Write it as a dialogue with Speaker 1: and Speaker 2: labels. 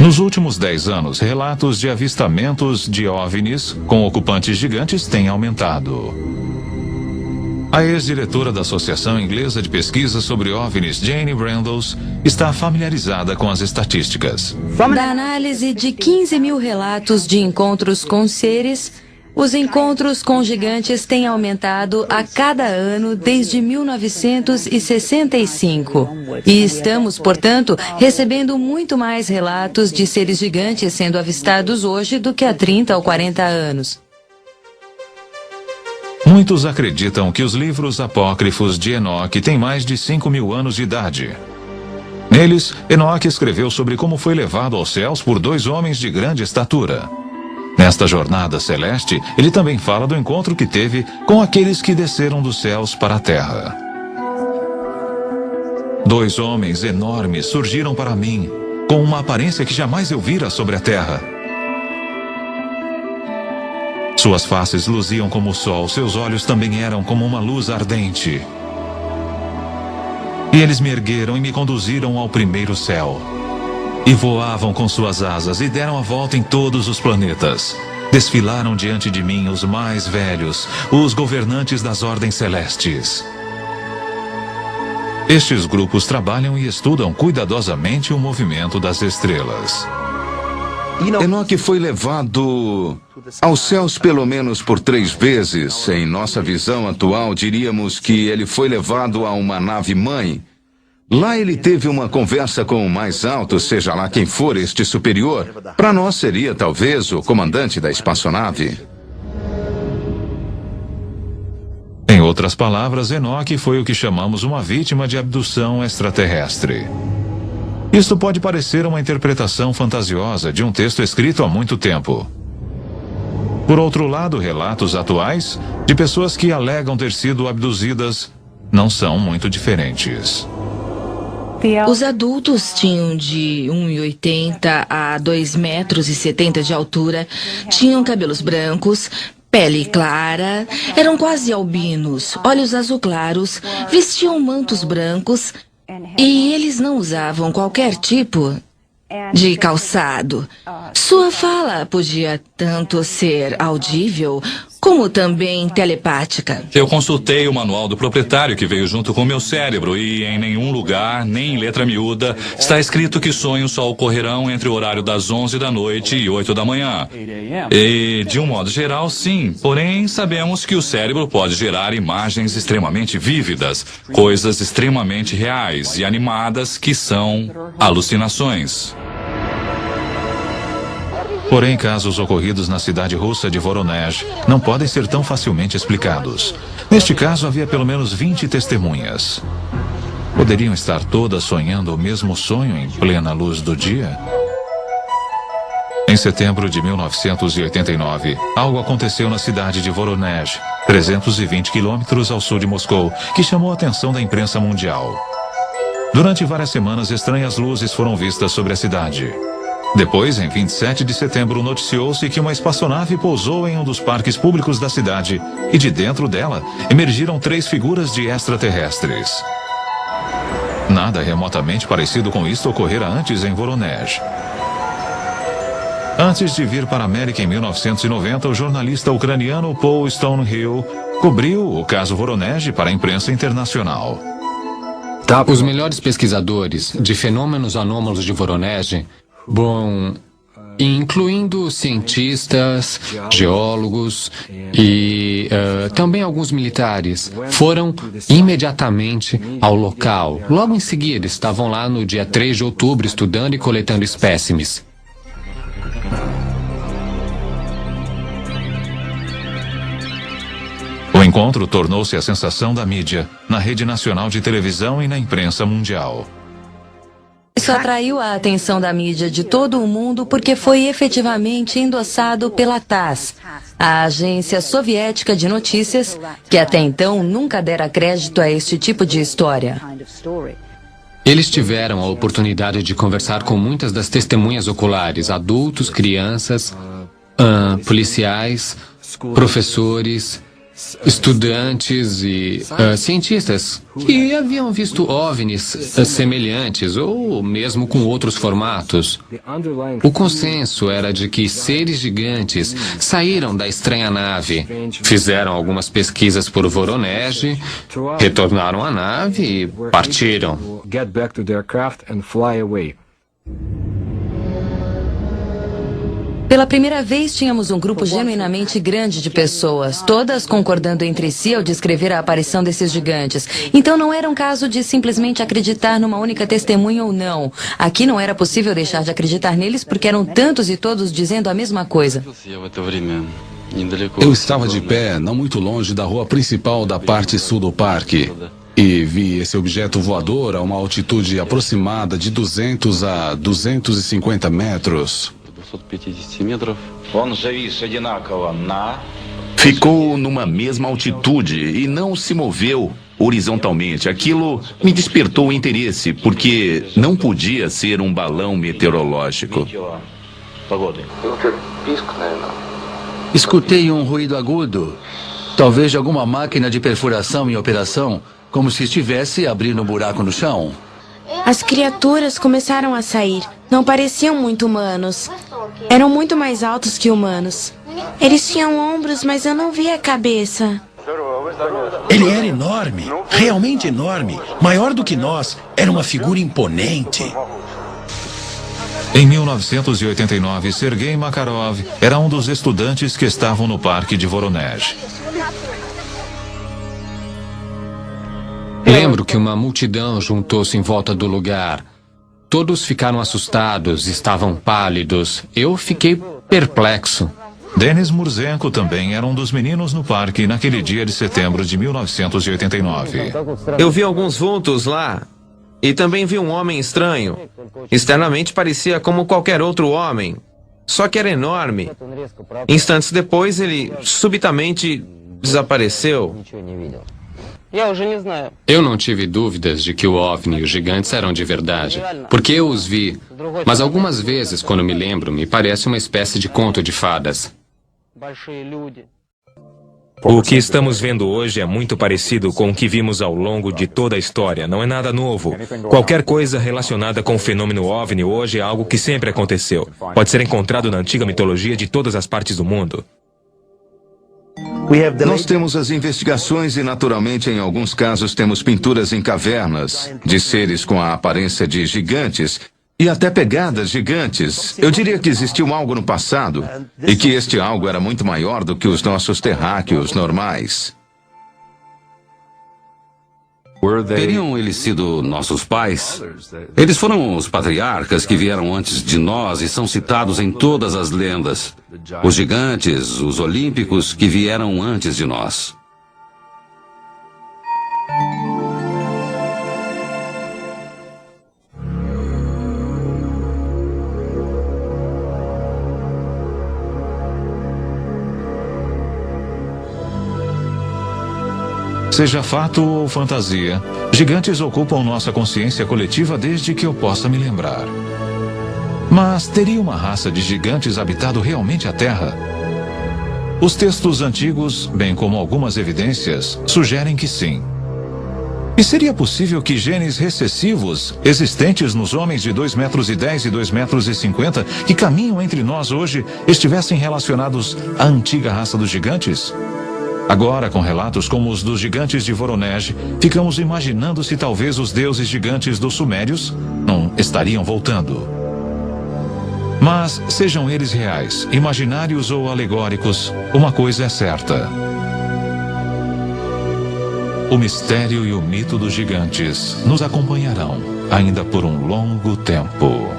Speaker 1: Nos últimos 10 anos, relatos de avistamentos de OVNIs com ocupantes gigantes têm aumentado. A ex-diretora da Associação Inglesa de Pesquisa sobre OVNIs, Jane Brandles, está familiarizada com as estatísticas.
Speaker 2: Da análise de 15 mil relatos de encontros com seres, os encontros com gigantes têm aumentado a cada ano desde 1965. E estamos, portanto, recebendo muito mais relatos de seres gigantes sendo avistados hoje do que há 30 ou 40 anos.
Speaker 1: Muitos acreditam que os livros apócrifos de Enoque têm mais de 5.000 anos de idade. Neles, Enoque escreveu sobre como foi levado aos céus por 2 homens de grande estatura. Nesta jornada celeste, ele também fala do encontro que teve com aqueles que desceram dos céus para a terra. 2 homens enormes surgiram para mim, com uma aparência que jamais eu vira sobre a terra. Suas faces luziam como o sol, seus olhos também eram como uma luz ardente. E eles me ergueram e me conduziram ao primeiro céu. E voavam com suas asas e deram a volta em todos os planetas. Desfilaram diante de mim os mais velhos, os governantes das ordens celestes. Estes grupos trabalham e estudam cuidadosamente o movimento das estrelas.
Speaker 3: Enoque foi levado aos céus pelo menos por 3 vezes. Em nossa visão atual, diríamos que ele foi levado a uma nave-mãe. Lá ele teve uma conversa com o mais alto, seja lá quem for este superior. Para nós seria talvez o comandante da espaçonave.
Speaker 1: Em outras palavras, Enoque foi o que chamamos uma vítima de abdução extraterrestre. Isto pode parecer uma interpretação fantasiosa de um texto escrito há muito tempo. Por outro lado, relatos atuais de pessoas que alegam ter sido abduzidas não são muito diferentes.
Speaker 4: Os adultos tinham de 1,80 a 2,70 metros de altura, tinham cabelos brancos, pele clara, eram quase albinos, olhos azul claros, vestiam mantos brancos e eles não usavam qualquer tipo de calçado. Sua fala podia tanto ser audível como também telepática.
Speaker 5: Eu consultei o manual do proprietário que veio junto com o meu cérebro e em nenhum lugar, nem em letra miúda, está escrito que sonhos só ocorrerão entre o horário das 11 da noite e 8 da manhã. E, de um modo geral, sim. Porém, sabemos que o cérebro pode gerar imagens extremamente vívidas, coisas extremamente reais e animadas que são alucinações.
Speaker 1: Porém, casos ocorridos na cidade russa de Voronezh não podem ser tão facilmente explicados. Neste caso, havia pelo menos 20 testemunhas. Poderiam estar todas sonhando o mesmo sonho em plena luz do dia? Em setembro de 1989, algo aconteceu na cidade de Voronezh, 320 quilômetros ao sul de Moscou, que chamou a atenção da imprensa mundial. Durante várias semanas, estranhas luzes foram vistas sobre a cidade. Depois, em 27 de setembro, noticiou-se que uma espaçonave pousou em um dos parques públicos da cidade e de dentro dela emergiram 3 figuras de extraterrestres. Nada remotamente parecido com isto ocorrera antes em Voronezh. Antes de vir para a América em 1990, o jornalista ucraniano Paul Stonehill cobriu o caso Voronezh para a imprensa internacional.
Speaker 6: Os melhores pesquisadores de fenômenos anômalos de Voronezh, incluindo cientistas, geólogos e também alguns militares, foram imediatamente ao local. Logo em seguida, estavam lá no dia 3 de outubro estudando e coletando espécimes.
Speaker 1: O encontro tornou-se a sensação da mídia, na rede nacional de televisão e na imprensa mundial.
Speaker 2: Isso atraiu a atenção da mídia de todo o mundo porque foi efetivamente endossado pela TASS, a agência soviética de notícias, que até então nunca dera crédito a este tipo de história.
Speaker 6: Eles tiveram a oportunidade de conversar com muitas das testemunhas oculares, adultos, crianças, policiais, professores estudantes e cientistas que haviam visto OVNIs semelhantes ou mesmo com outros formatos. O consenso era de que seres gigantes saíram da estranha nave, fizeram algumas pesquisas por Voronezh, retornaram à nave e partiram.
Speaker 2: Pela primeira vez, tínhamos um grupo genuinamente grande de pessoas, todas concordando entre si ao descrever a aparição desses gigantes. Então não era um caso de simplesmente acreditar numa única testemunha ou não. Aqui não era possível deixar de acreditar neles porque eram tantos e todos dizendo a mesma coisa.
Speaker 7: Eu estava de pé, não muito longe da rua principal da parte sul do parque. E vi esse objeto voador a uma altitude aproximada de 200 a 250 metros.
Speaker 3: Ficou numa mesma altitude e não se moveu horizontalmente. Aquilo me despertou o interesse, porque não podia ser um balão meteorológico.
Speaker 8: Escutei um ruído agudo, talvez de alguma máquina de perfuração em operação, como se estivesse abrindo um buraco no chão.
Speaker 9: As criaturas começaram a sair. Não pareciam muito humanos. Eram muito mais altos que humanos. Eles tinham ombros, mas eu não via a cabeça.
Speaker 10: Ele era enorme, realmente enorme, maior do que nós. Era uma figura imponente.
Speaker 1: Em 1989, Sergei Makarov era um dos estudantes que estavam no parque de Voronezh.
Speaker 6: Lembro que uma multidão juntou-se em volta do lugar. Todos ficaram assustados, estavam pálidos. Eu fiquei perplexo.
Speaker 1: Denis Murzenko também era um dos meninos no parque naquele dia de setembro de 1989.
Speaker 11: Eu vi alguns vultos lá. E também vi um homem estranho. Externamente parecia como qualquer outro homem. Só que era enorme. Instantes depois, ele subitamente desapareceu.
Speaker 6: Eu não tive dúvidas de que o OVNI e os gigantes eram de verdade, porque eu os vi. Mas algumas vezes, quando me lembro, me parece uma espécie de conto de fadas.
Speaker 12: O que estamos vendo hoje é muito parecido com o que vimos ao longo de toda a história. Não é nada novo. Qualquer coisa relacionada com o fenômeno OVNI hoje é algo que sempre aconteceu. Pode ser encontrado na antiga mitologia de todas as partes do mundo.
Speaker 3: Nós temos as investigações e, naturalmente, em alguns casos, temos pinturas em cavernas de seres com a aparência de gigantes e até pegadas gigantes. Eu diria que existiu algo no passado e que este algo era muito maior do que os nossos terráqueos normais.
Speaker 13: Teriam eles sido nossos pais? Eles foram os patriarcas que vieram antes de nós e são citados em todas as lendas. Os gigantes, os olímpicos que vieram antes de nós.
Speaker 1: Seja fato ou fantasia, gigantes ocupam nossa consciência coletiva desde que eu possa me lembrar. Mas teria uma raça de gigantes habitado realmente a Terra? Os textos antigos, bem como algumas evidências, sugerem que sim. E seria possível que genes recessivos, existentes nos homens de 2,10 metros e 2,50 metros que caminham entre nós hoje, estivessem relacionados à antiga raça dos gigantes? Agora, com relatos como os dos gigantes de Voronezh, ficamos imaginando se talvez os deuses gigantes dos Sumérios não estariam voltando. Mas, sejam eles reais, imaginários ou alegóricos, uma coisa é certa. O mistério e o mito dos gigantes nos acompanharão ainda por um longo tempo.